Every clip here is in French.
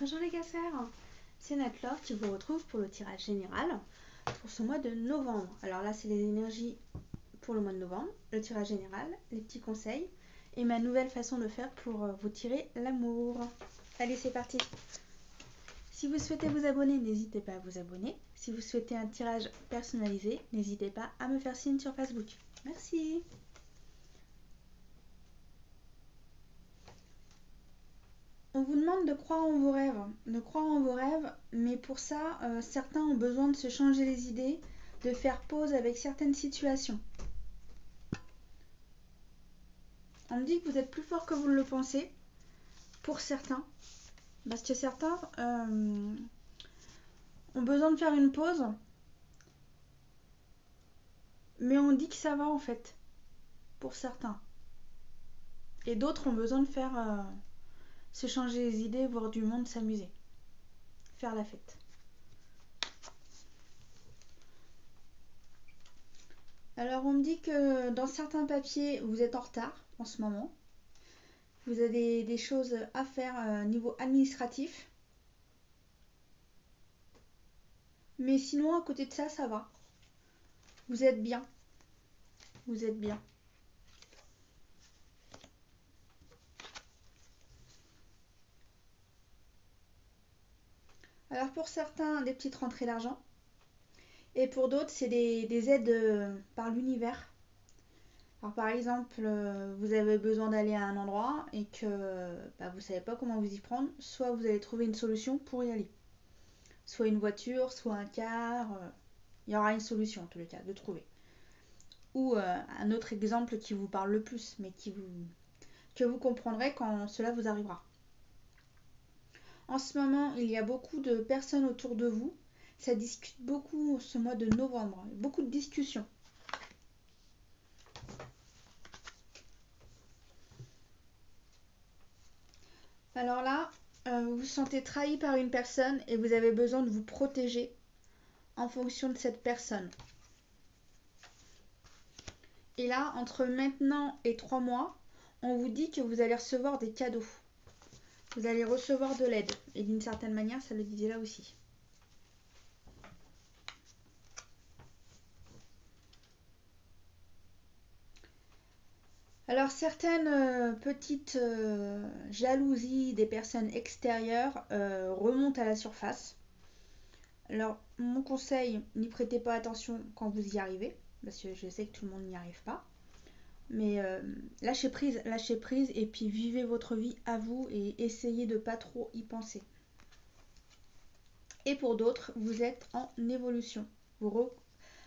Bonjour les casseurs, c'est Natlaure qui vous retrouve pour le tirage général pour ce mois de novembre. Alors là, c'est les énergies pour le mois de novembre, le tirage général, les petits conseils et ma nouvelle façon de faire pour vous tirer l'amour. Allez, c'est parti. Si vous souhaitez vous abonner, n'hésitez pas à vous abonner. Si vous souhaitez un tirage personnalisé, n'hésitez pas à me faire signe sur Facebook. Merci. On vous demande de croire en vos rêves, mais pour ça, certains ont besoin de se changer les idées, de faire pause avec certaines situations. On me dit que vous êtes plus fort que vous le pensez, pour certains, parce que certains ont besoin de faire une pause, mais on dit que ça va en fait, pour certains. Et d'autres ont besoin de faire se changer les idées, voir du monde, s'amuser, faire la fête. Alors on me dit que dans certains papiers, vous êtes en retard en ce moment. Vous avez des choses à faire niveau administratif. Mais sinon, à côté de ça, ça va. Vous êtes bien. Vous êtes bien. Alors pour certains, des petites rentrées d'argent. Et pour d'autres, c'est des aides par l'univers. Alors par exemple, vous avez besoin d'aller à un endroit et que vous ne savez pas comment vous y prendre. Soit vous allez trouver une solution pour y aller. Soit une voiture, soit un car. Il y aura une solution en tous les cas de trouver. Ou un autre exemple qui vous parle le plus, mais que vous comprendrez quand cela vous arrivera. En ce moment, il y a beaucoup de personnes autour de vous. Ça discute beaucoup ce mois de novembre. Beaucoup de discussions. Alors là, vous vous sentez trahi par une personne et vous avez besoin de vous protéger en fonction de cette personne. Et là, entre maintenant et 3 mois, on vous dit que vous allez recevoir des cadeaux. Vous allez recevoir de l'aide. Et d'une certaine manière, ça le disait là aussi. Alors certaines petites jalousies des personnes extérieures remontent à la surface. Alors mon conseil, n'y prêtez pas attention quand vous y arrivez, parce que je sais que tout le monde n'y arrive pas. Mais lâchez prise et puis vivez votre vie à vous et essayez de pas trop y penser. Et pour d'autres, vous êtes en évolution.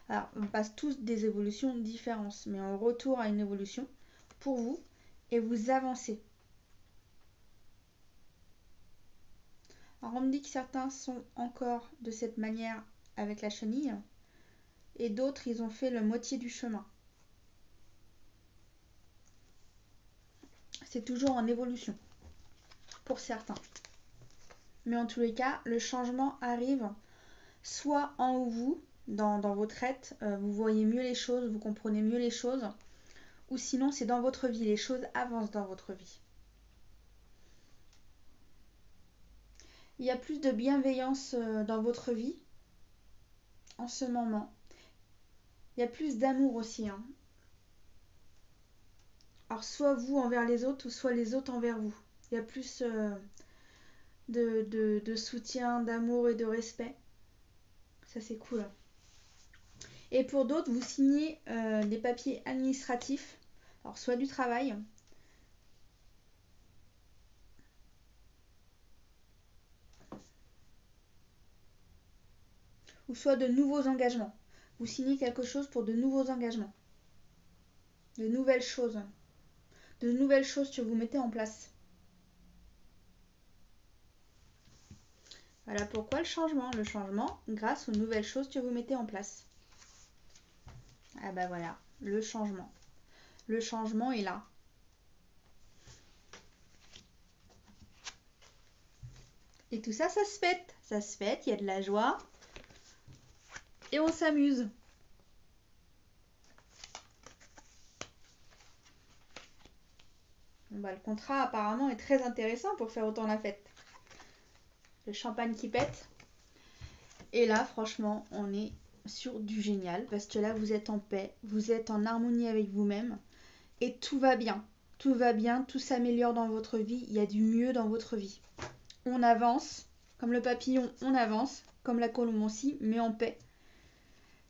Alors, on passe tous des évolutions différentes, mais on retourne à une évolution pour vous et vous avancez. Alors, on me dit que certains sont encore de cette manière avec la chenille et d'autres, ils ont fait la moitié du chemin. C'est toujours en évolution pour certains. Mais en tous les cas, le changement arrive soit en vous, dans votre être, vous voyez mieux les choses, vous comprenez mieux les choses, ou sinon c'est dans votre vie, les choses avancent dans votre vie. Il y a plus de bienveillance dans votre vie en ce moment. Il y a plus d'amour aussi. Alors soit vous envers les autres, ou soit les autres envers vous. Il y a plus de soutien, d'amour et de respect. Ça c'est cool. Et pour d'autres, vous signez des papiers administratifs, alors soit du travail, ou soit de nouveaux engagements. Vous signez quelque chose pour de nouveaux engagements, de nouvelles choses que vous mettez en place. Voilà pourquoi le changement grâce aux nouvelles choses que vous mettez en place. Ah bah voilà, le changement est là. Et tout ça, ça se fête, il y a de la joie et on s'amuse. Bon bah, le contrat apparemment est très intéressant pour faire autant la fête. le champagne qui pète. Et là, franchement, on est sur du génial parce que là, vous êtes en paix, vous êtes en harmonie avec vous-même et tout va bien. Tout va bien, tout s'améliore dans votre vie, il y a du mieux dans votre vie. On avance, comme le papillon, on avance, comme la colombe aussi, mais en paix.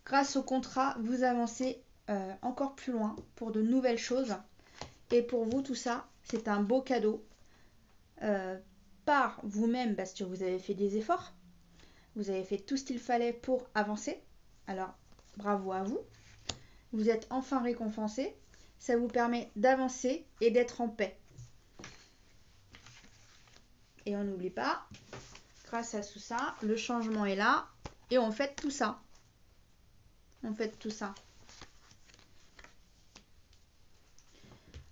Grâce au contrat, vous avancez encore plus loin pour de nouvelles choses. Et pour vous, tout ça, c'est un beau cadeau par vous-même parce que vous avez fait des efforts. Vous avez fait tout ce qu'il fallait pour avancer. Alors, bravo à vous. Vous êtes enfin récompensé. Ça vous permet d'avancer et d'être en paix. Et on n'oublie pas, grâce à tout ça, le changement est là. Et on fait tout ça. On fait tout ça.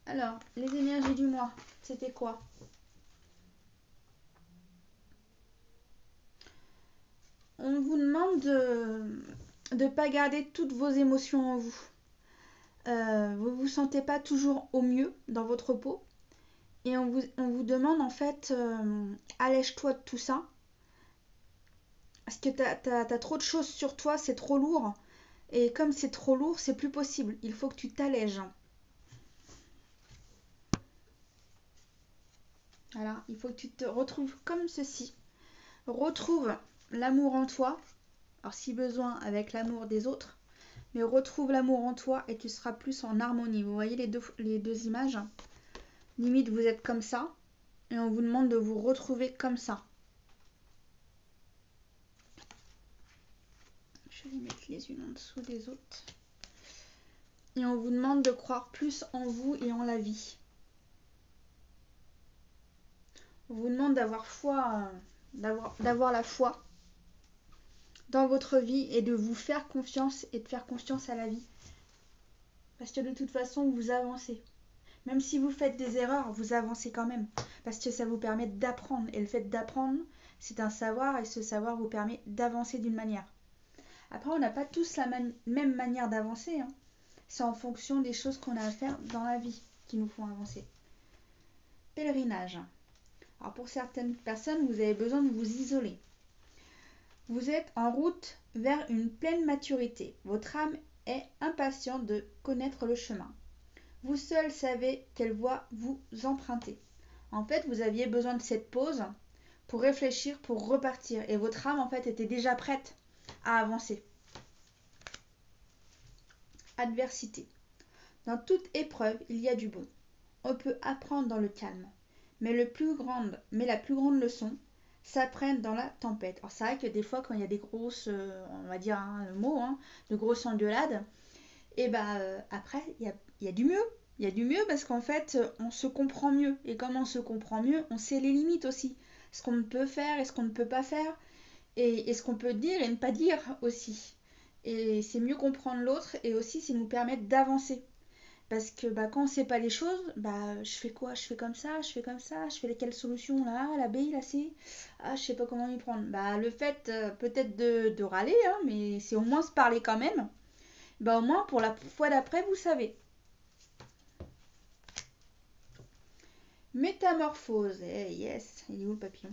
Alors, les énergies du mois, c'était quoi? On vous demande de ne pas garder toutes vos émotions en vous. Vous ne vous sentez pas toujours au mieux dans votre peau. Et on vous demande en fait, allège-toi de tout ça. Parce que t'as trop de choses sur toi, c'est trop lourd. Et comme c'est trop lourd, c'est plus possible. Il faut que tu t'allèges. Voilà, il faut que tu te retrouves comme ceci. Retrouve l'amour en toi. Alors si besoin avec l'amour des autres. Mais retrouve l'amour en toi et tu seras plus en harmonie. Vous voyez les deux images? Limite, vous êtes comme ça. Et on vous demande de vous retrouver comme ça. Je vais les mettre les unes en dessous des autres. Et on vous demande de croire plus en vous et en la vie. On vous demande d'avoir foi, d'avoir la foi dans votre vie et de vous faire confiance et de faire confiance à la vie. Parce que de toute façon, vous avancez. Même si vous faites des erreurs, vous avancez quand même. Parce que ça vous permet d'apprendre. Et le fait d'apprendre, c'est un savoir et ce savoir vous permet d'avancer d'une manière. Après, on n'a pas tous la même manière d'avancer. Hein. C'est en fonction des choses qu'on a à faire dans la vie qui nous font avancer. Pèlerinage. Alors pour certaines personnes, vous avez besoin de vous isoler. Vous êtes en route vers une pleine maturité. Votre âme est impatiente de connaître le chemin. Vous seul savez quelle voie vous empruntez. En fait, vous aviez besoin de cette pause pour réfléchir, pour repartir. Et votre âme, en fait, était déjà prête à avancer. Adversité. Dans toute épreuve, il y a du bon. On peut apprendre dans le calme. Mais la plus grande leçon s'apprennent dans la tempête. Alors c'est vrai que des fois quand il y a des grosses, on va dire le mot, de grosses engueulades, et après il y a du mieux. Il y a du mieux parce qu'en fait on se comprend mieux. Et comme on se comprend mieux, on sait les limites aussi. Ce qu'on peut faire et ce qu'on ne peut pas faire. Et ce qu'on peut dire et ne pas dire aussi. Et c'est mieux comprendre l'autre et aussi c'est nous permettre d'avancer. Parce que quand on ne sait pas les choses, je fais quoi? Je fais comme ça, je fais comme ça, je fais quelle solution? La A, la B, la C? Ah, je sais pas comment y prendre. Le fait peut-être de râler, mais c'est au moins se parler quand même. Au moins pour la fois d'après, vous savez. Métamorphose. Eh yes, il est où le papillon?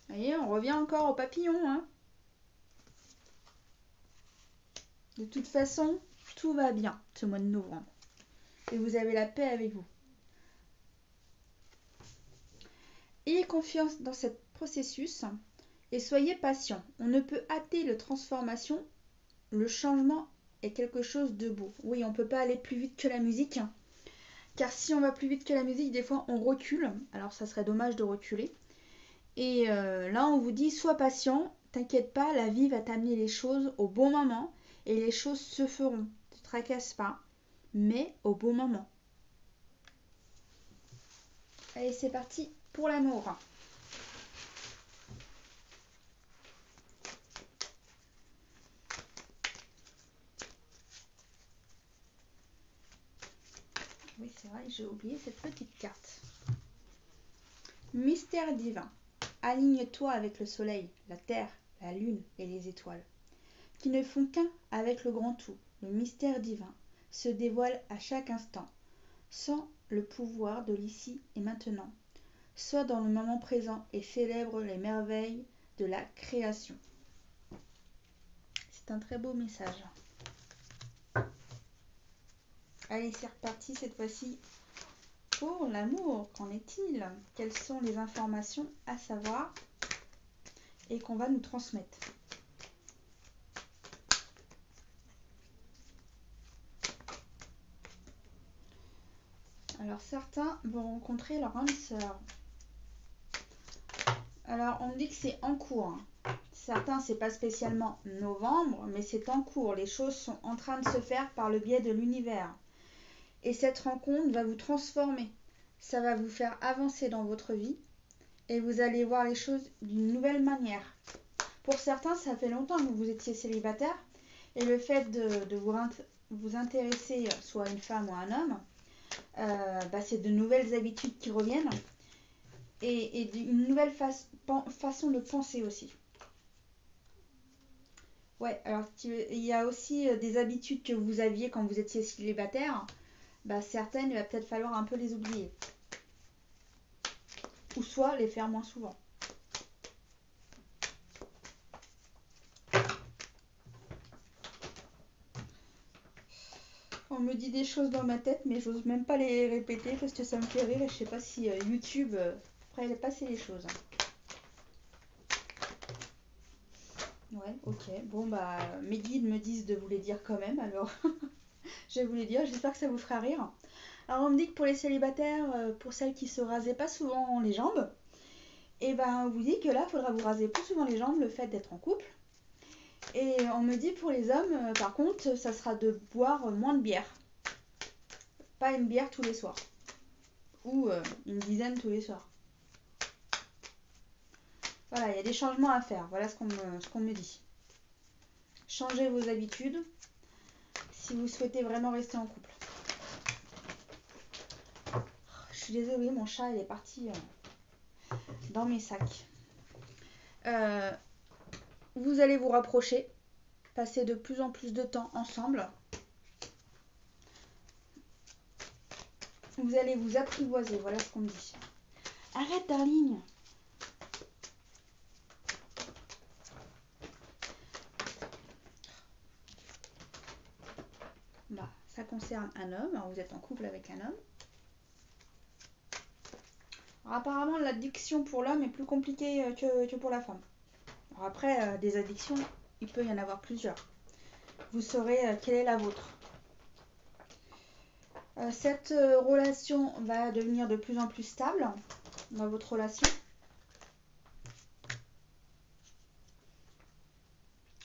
Vous voyez, on revient encore au papillon. De toute façon, tout va bien ce mois de novembre. Et vous avez la paix avec vous. Ayez confiance dans ce processus et soyez patient. On ne peut hâter la transformation. Le changement est quelque chose de beau. Oui, on ne peut pas aller plus vite que la musique. Car si on va plus vite que la musique, des fois on recule. Alors ça serait dommage de reculer. Et là on vous dit, sois patient. T'inquiète pas, la vie va t'amener les choses au bon moment. Et les choses se feront. Ne te tracasse pas. Mais au bon moment. Allez, c'est parti pour l'amour. Oui, c'est vrai, j'ai oublié cette petite carte. Mystère divin. Aligne-toi avec le soleil, la terre, la lune et les étoiles, qui ne font qu'un avec le grand tout. Le mystère divin se dévoile à chaque instant, sans le pouvoir de l'ici et maintenant. Sois dans le moment présent et célèbre les merveilles de la création. C'est un très beau message. Allez, c'est reparti cette fois-ci pour l'amour. Qu'en est-il? Quelles sont les informations à savoir et qu'on va nous transmettre? Alors certains vont rencontrer leur âme sœur. Alors on me dit que c'est en cours. Certains, c'est pas spécialement novembre, mais c'est en cours. Les choses sont en train de se faire par le biais de l'univers. Et cette rencontre va vous transformer. Ça va vous faire avancer dans votre vie et vous allez voir les choses d'une nouvelle manière. Pour certains, ça fait longtemps que vous étiez célibataire et le fait de vous intéresser soit à une femme ou à un homme, c'est de nouvelles habitudes qui reviennent et une nouvelle façon de penser aussi. Ouais, alors il y a aussi des habitudes que vous aviez quand vous étiez célibataire. Certaines, il va peut-être falloir un peu les oublier. Ou soit les faire moins souvent. On me dit des choses dans ma tête, mais j'ose même pas les répéter parce que ça me fait rire et je sais pas si YouTube ferait passer les choses. Ouais, ok. Bon, mes guides me disent de vous les dire quand même, alors je vais vous les dire. J'espère que ça vous fera rire. Alors, on me dit que pour les célibataires, pour celles qui se rasaient pas souvent les jambes, on vous dit que là, il faudra vous raser plus souvent les jambes, le fait d'être en couple. Et on me dit pour les hommes, par contre, ça sera de boire moins de bière. Pas une bière tous les soirs. Ou une dizaine tous les soirs. Voilà, il y a des changements à faire. Voilà ce qu'on me dit. Changez vos habitudes si vous souhaitez vraiment rester en couple. Je suis désolée, mon chat il est parti dans mes sacs. Vous allez vous rapprocher, passer de plus en plus de temps ensemble. Vous allez vous apprivoiser, voilà ce qu'on me dit. Arrête, darling. Ça concerne un homme, alors vous êtes en couple avec un homme. Alors, apparemment, l'addiction pour l'homme est plus compliquée que pour la femme. Alors après, des addictions, il peut y en avoir plusieurs. Vous saurez quelle est la vôtre. Cette relation va devenir de plus en plus stable dans votre relation.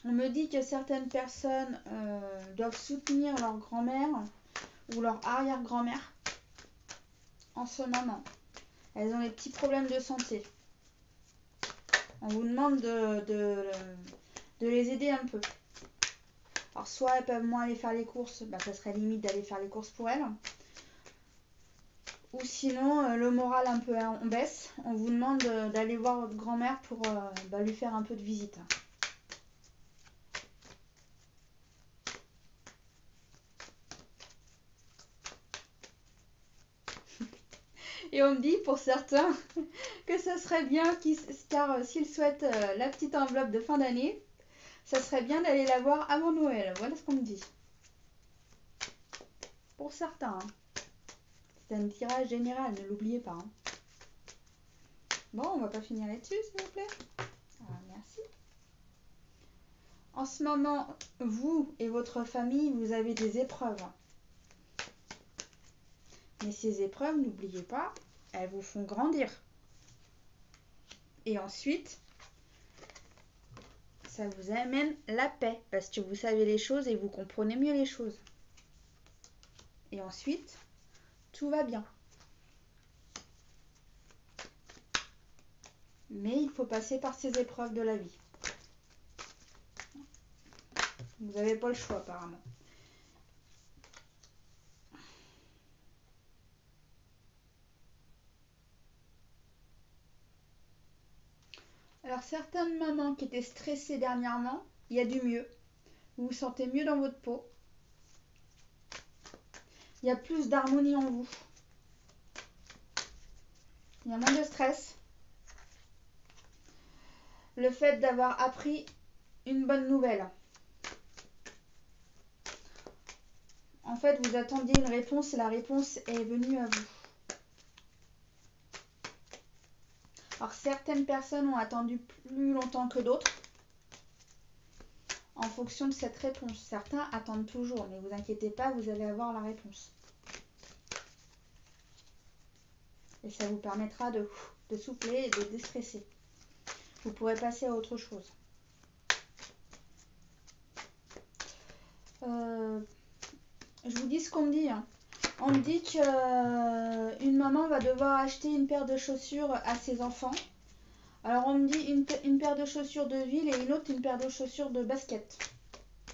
On me dit que certaines personnes doivent soutenir leur grand-mère ou leur arrière-grand-mère en ce moment. Elles ont des petits problèmes de santé. On vous demande de les aider un peu. Alors soit elles peuvent moins aller faire les courses, ça serait limite d'aller faire les courses pour elles. Ou sinon, le moral un peu en baisse, on vous demande d'aller voir votre grand-mère pour lui faire un peu de visite. Et on me dit pour certains que ça serait bien, car s'ils souhaitent la petite enveloppe de fin d'année, ça serait bien d'aller la voir avant Noël. Voilà ce qu'on me dit. Pour certains. C'est un tirage général, ne l'oubliez pas. Bon, on va pas finir là-dessus, s'il vous plaît. Merci. En ce moment, vous et votre famille, vous avez des épreuves. Mais ces épreuves, n'oubliez pas, elles vous font grandir. Et ensuite, ça vous amène la paix, parce que vous savez les choses et vous comprenez mieux les choses. Et ensuite, tout va bien. Mais il faut passer par ces épreuves de la vie. Vous n'avez pas le choix apparemment. Alors certaines mamans qui étaient stressées dernièrement, il y a du mieux. Vous vous sentez mieux dans votre peau. Il y a plus d'harmonie en vous. Il y a moins de stress. Le fait d'avoir appris une bonne nouvelle. En fait, vous attendiez une réponse et la réponse est venue à vous. Alors, certaines personnes ont attendu plus longtemps que d'autres en fonction de cette réponse. Certains attendent toujours, mais vous inquiétez pas, vous allez avoir la réponse. Et ça vous permettra de souffler et de déstresser. Vous pourrez passer à autre chose. Je vous dis ce qu'on me dit. On me dit qu'une maman va devoir acheter une paire de chaussures à ses enfants. Alors on me dit une paire de chaussures de ville et une autre une paire de chaussures de basket.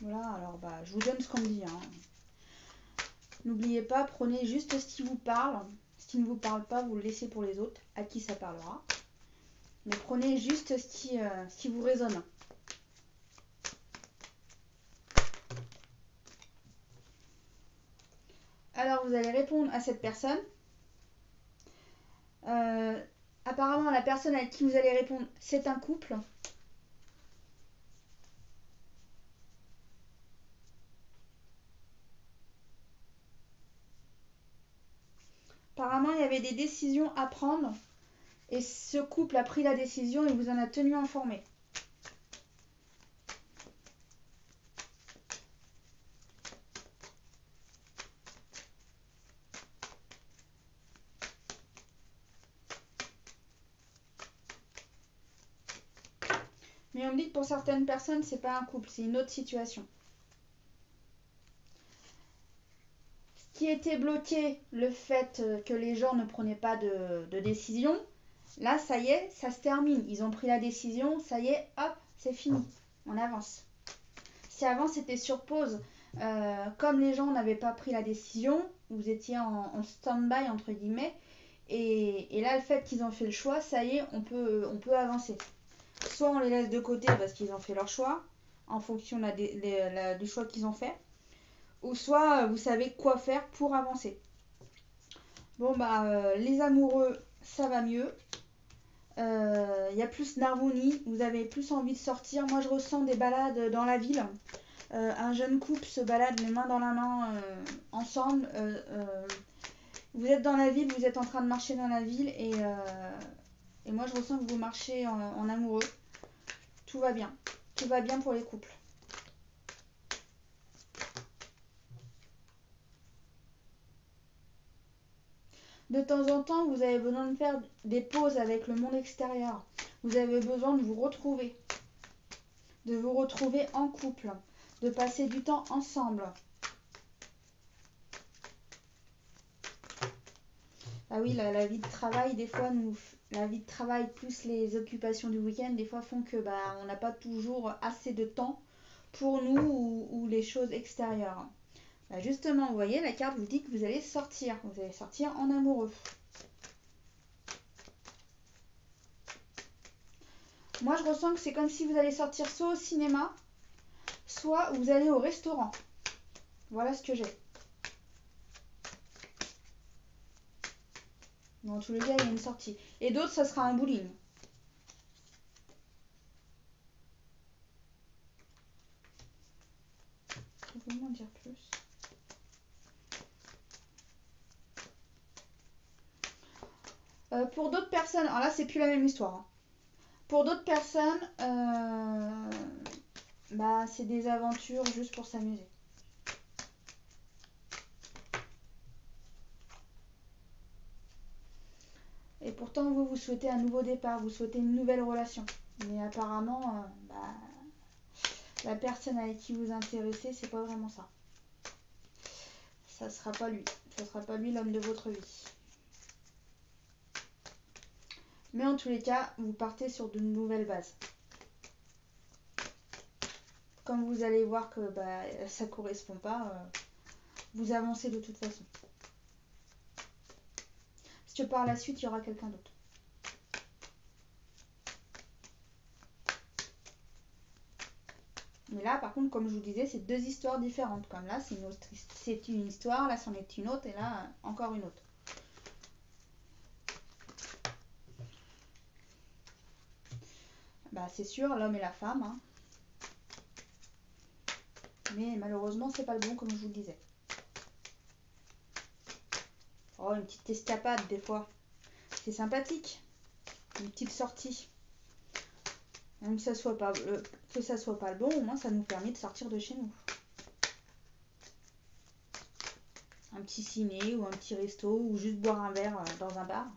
Voilà, alors je vous donne ce qu'on me dit. N'oubliez pas, prenez juste ce qui vous parle. Ce qui ne vous parle pas, vous le laissez pour les autres, à qui ça parlera. Mais prenez juste ce qui vous résonne. Alors vous allez répondre à cette personne. Apparemment la personne à qui vous allez répondre, c'est un couple. Apparemment il y avait des décisions à prendre. Et ce couple a pris la décision et vous en a tenu informé. Mais on me dit que pour certaines personnes, c'est pas un couple, c'est une autre situation. Ce qui était bloqué, le fait que les gens ne prenaient pas de décision, là, ça y est, ça se termine. Ils ont pris la décision, ça y est, hop, c'est fini. On avance. Si avant, c'était sur pause, comme les gens n'avaient pas pris la décision, vous étiez en stand-by, entre guillemets, et là, le fait qu'ils ont fait le choix, ça y est, on peut avancer. Soit on les laisse de côté parce qu'ils ont fait leur choix, en fonction du choix qu'ils ont fait, ou soit vous savez quoi faire pour avancer. Bon, les amoureux, ça va mieux. Il y a plus d'harmonie, vous avez plus envie de sortir. Moi, je ressens des balades dans la ville. Un jeune couple se balade les mains dans la main ensemble. Vous êtes dans la ville, vous êtes en train de marcher dans la ville et moi, je ressens que vous marchez en amoureux. Tout va bien. Tout va bien pour les couples. De temps en temps, vous avez besoin de faire des pauses avec le monde extérieur. Vous avez besoin de vous retrouver. De vous retrouver en couple. De passer du temps ensemble. Ah oui, la vie de travail, des fois, la vie de travail plus les occupations du week-end, des fois font que on n'a pas toujours assez de temps pour nous ou les choses extérieures. Justement, vous voyez, la carte vous dit que vous allez sortir. Vous allez sortir en amoureux. Moi, je ressens que c'est comme si vous allez sortir soit au cinéma, soit vous allez au restaurant. Voilà ce que j'ai. Dans tous les cas, il y a une sortie. Et d'autres, ça sera un bowling. Je vais m'en dire plus. Pour d'autres personnes, alors là, c'est plus la même histoire. Pour d'autres personnes, c'est des aventures juste pour s'amuser. Et pourtant, vous souhaitez un nouveau départ, vous souhaitez une nouvelle relation. Mais apparemment, la personne avec qui vous intéressez, c'est pas vraiment ça. Ça sera pas lui. Ça sera pas lui l'homme de votre vie. Mais en tous les cas, vous partez sur de nouvelles bases. Comme vous allez voir que ça correspond pas, vous avancez de toute façon. Parce que par la suite, il y aura quelqu'un d'autre. Mais là, par contre, comme je vous disais, c'est deux histoires différentes. Comme là, c'est une histoire, là, c'en est une autre, et là, encore une autre. Bah c'est sûr, l'homme et la femme, hein. Mais malheureusement, c'est pas le bon comme je vous le disais. Oh, une petite escapade des fois. C'est sympathique. Une petite sortie. Même que ça soit pas le bon, au moins ça nous permet de sortir de chez nous. Un petit ciné ou un petit resto ou juste boire un verre dans un bar.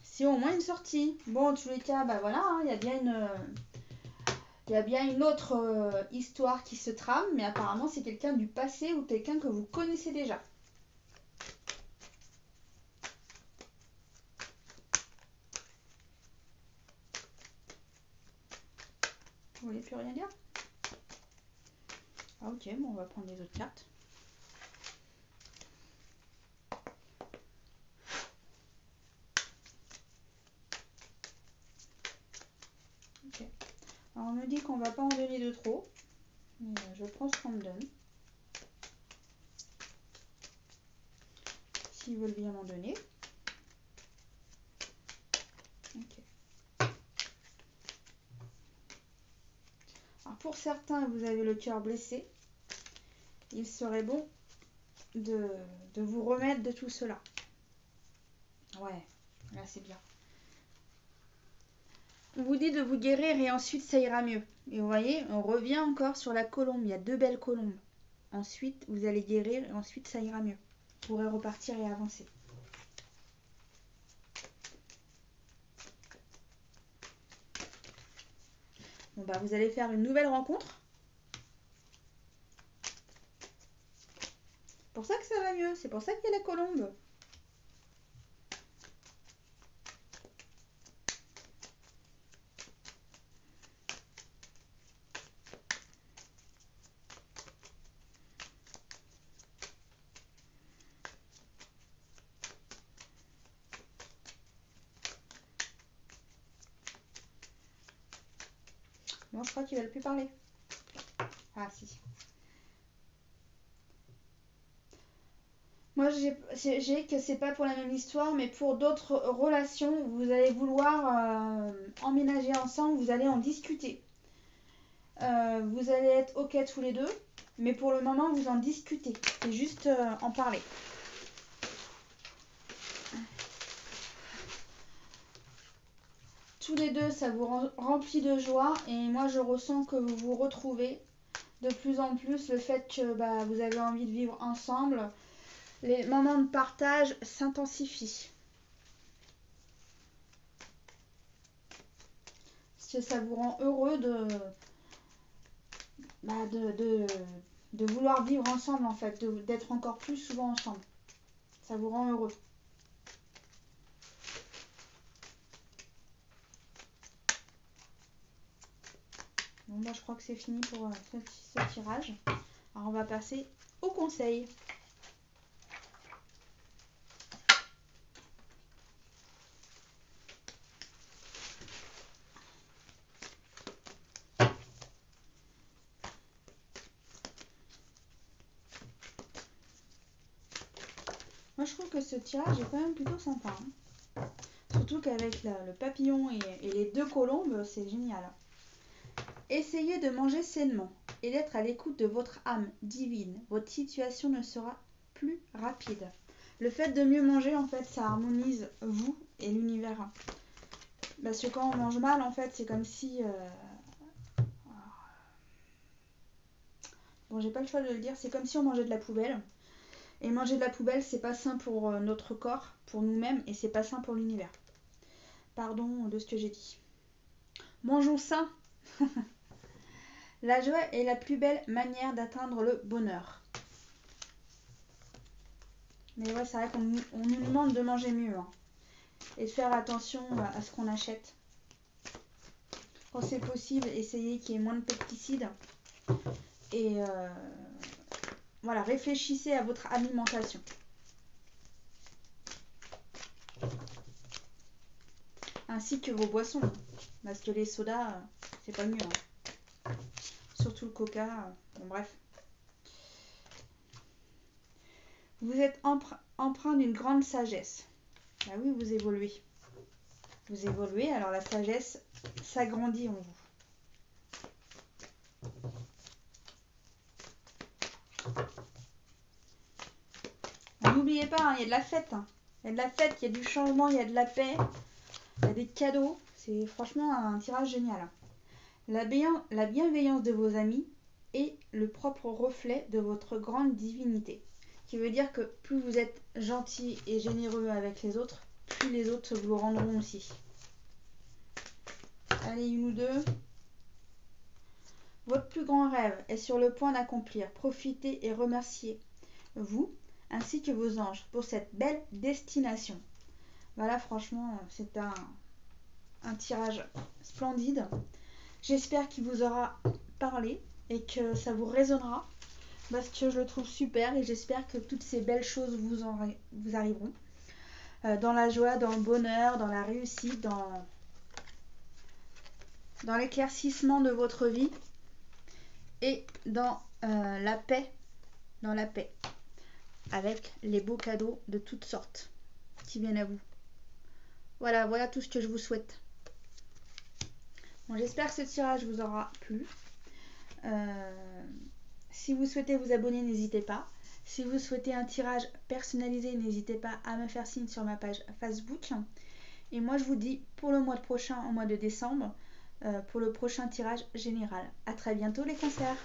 C'est au moins une sortie. Bon, en tous les cas, bah voilà, hein, il y a bien une autre histoire qui se trame, mais apparemment c'est quelqu'un du passé ou quelqu'un que vous connaissez déjà. Vous voulez plus rien dire? Ah ok, bon, on va prendre les autres cartes. Ok. Alors on me dit qu'on va pas en donner de trop, mais je prends ce qu'on me donne. S'ils veulent bien m'en donner. Ok. Alors pour certains, vous avez le cœur blessé. Il serait bon de vous remettre de tout cela. Ouais, là c'est bien. On vous dit de vous guérir et ensuite ça ira mieux. Et vous voyez, on revient encore sur la colombe. Il y a 2 belles colombes. Ensuite, vous allez guérir et ensuite ça ira mieux. Vous pourrez repartir et avancer. Bon bah vous allez faire une nouvelle rencontre. C'est pour ça que ça va mieux. C'est pour ça qu'il y a la colombe. Bon, je crois qu'ils veulent plus parler. Ah si. Moi, j'ai que c'est pas pour la même histoire, mais pour d'autres relations, vous allez vouloir emménager ensemble, vous allez en discuter. Vous allez être ok tous les deux, mais pour le moment, vous en discutez. C'est juste en parler. Tous les deux, ça vous remplit de joie, et moi, je ressens que vous vous retrouvez de plus en plus. Le fait que vous avez envie de vivre ensemble, les moments de partage s'intensifient. Parce que ça vous rend heureux de vouloir vivre ensemble en fait, d'être encore plus souvent ensemble. Ça vous rend heureux. Bon, moi je crois que c'est fini pour ce tirage. Alors on va passer au conseil. Moi je trouve que ce tirage est quand même plutôt sympa. Hein. Surtout qu'avec le papillon et les 2 colombes, c'est génial. Essayez de manger sainement et d'être à l'écoute de votre âme divine. Votre situation ne sera plus rapide. Le fait de mieux manger, en fait, ça harmonise vous et l'univers. Parce que quand on mange mal, en fait, c'est comme si... Bon, j'ai pas le choix de le dire, c'est comme si on mangeait de la poubelle. Et manger de la poubelle, c'est pas sain pour notre corps, pour nous-mêmes, et c'est pas sain pour l'univers. Pardon de ce que j'ai dit. Mangeons sain. La joie est la plus belle manière d'atteindre le bonheur. Mais ouais, c'est vrai qu'on nous demande de manger mieux. Hein. Et de faire attention à ce qu'on achète. Quand c'est possible, essayez qu'il y ait moins de pesticides. Et voilà, réfléchissez à votre alimentation. Ainsi que vos boissons. Parce que les sodas, c'est pas mieux. Hein. Surtout le coca. Bon, bref. Vous êtes empreint d'une grande sagesse. Bah oui, vous évoluez. vous évoluez, alors la sagesse s'agrandit en vous. N'oubliez pas, il y a de la fête. Il y a de la fête, il y a du changement, il y a de la paix, il y a des cadeaux. C'est franchement un tirage génial. La bienveillance de vos amis est le propre reflet de votre grande divinité. Qui veut dire que plus vous êtes gentil et généreux avec les autres, plus les autres vous le rendront aussi. Allez, une ou deux. Votre plus grand rêve est sur le point d'accomplir. Profitez et remerciez vous ainsi que vos anges pour cette belle destination. Voilà, franchement, c'est un tirage splendide. J'espère qu'il vous aura parlé et que ça vous résonnera parce que je le trouve super et j'espère que toutes ces belles choses vous arriveront. Dans la joie, dans le bonheur, dans la réussite, dans l'éclaircissement de votre vie et dans la paix, avec les beaux cadeaux de toutes sortes qui viennent à vous. Voilà tout ce que je vous souhaite. Bon, j'espère que ce tirage vous aura plu. Si vous souhaitez vous abonner, n'hésitez pas. Si vous souhaitez un tirage personnalisé, n'hésitez pas à me faire signe sur ma page Facebook. Et moi, je vous dis pour le mois prochain, au mois de décembre, pour le prochain tirage général. À très bientôt les concerts.